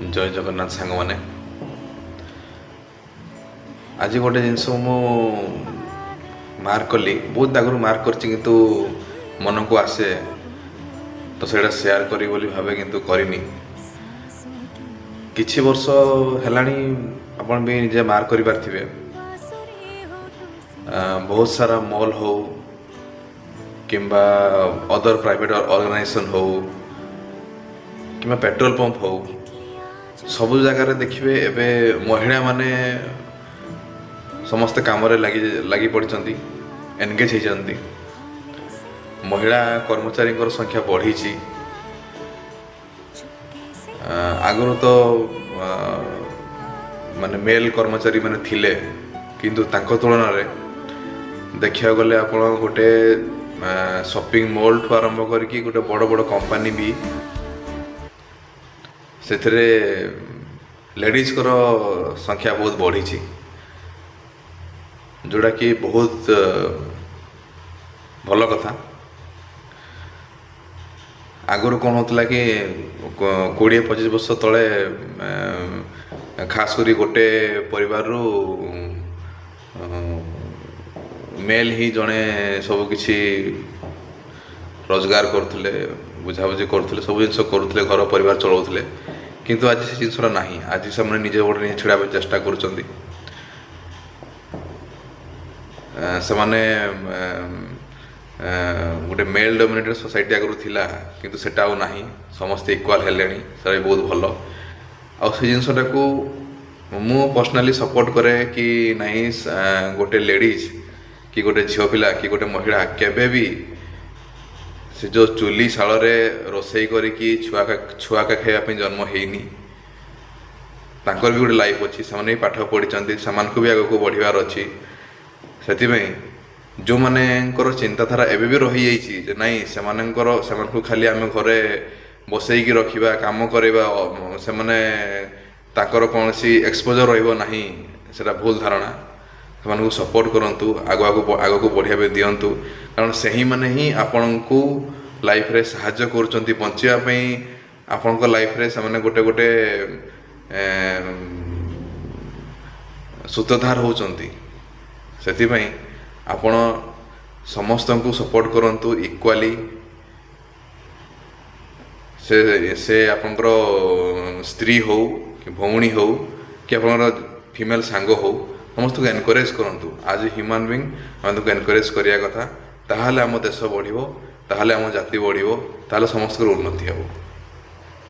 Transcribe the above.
जय जगन्नाथ सांग मैंने आज गोटे जिनस मार्क कली बहुत आगु मार्क कर मन को आसे तो सेटा शेयर करी बोली भावे किंतु करनी किछि वर्ष हेलानी आपण भी निजे मार्क करि पारथिबे बहुत सारा मॉल हो किंबा अदर प्राइवेट ऑर्गेनाइजेशन हो किंबा पेट्रोल पंप हो सबु जगह देखिए एबे महिला माने समस्त काम लगी पड़ती एनगेज होती महिला कर्मचारी संख्या बढ़ी आगु तो माने मेल कर्मचारी माने थिले किंतु तांको तुलन में देखा गले आप गोटे शॉपिंग मॉल ठू आरंभ करके गोटे बड़ बड़ कंपनी भी से लेडीज को संख्या बहुत बढ़ी जोड़ा कि बहुत भल कथा आगुरी कौन होता कि 20-25 वर्ष तले खास करी गोटे परिवार मेल ही जड़े सब किसी रोजगार करते बुझाबुझी करते सब जिन करुले घर परिवार चलाउले किंतु आज से जिनसा ना आज से निजे गोटे नहीं छिड़ा चेष्टा कर गोटे मेल डोमिनेटेड सोसाइटी आगु थिला किंतु सेटा आ नहीं समस्ते इक्वाल हेले से बहुत भल आ से जिनसा को मु पर्सनाली सपोर्ट करे कि नहीं गोटे लेडीज कि गोटे झील पिला कि गोटे महिला केबे भी से जो चुली शाल रोसई करी छुआ का खावाई जन्म होनी तांकर भी गोटे लाइफ अच्छी से पाठ पढ़ी से भी आगे बढ़ार अच्छी से जो मानकर चिंताधारा एवं भी रही जाइए नाई से खाली आम घरे बसईकी रखा कम करवा से कौन सी एक्सपोजर रहा से भूल धारणा से सपोर्ट करूँ आग को बढ़िया दिंतु कारण से ही मैंने ही आपण को लाइफ रे साहाଯ୍य कर बचापी आपण लाइफ रे से गोटे गोटे सूत्रधार होती से आपण समस्त को सपोर्ट करूँ इक्वाली से आपंकर स्त्री हो कि भौणी हो कि आप फीमेल सांग हो समस्त को एनकरेज करूँ आज ह्यूमन बीइंग आम एनकरेज करिया कथा ताहले आम देश बढ़िबो ताहले आम जाति बढ़िबो ताहले समस्त उन्नति हो।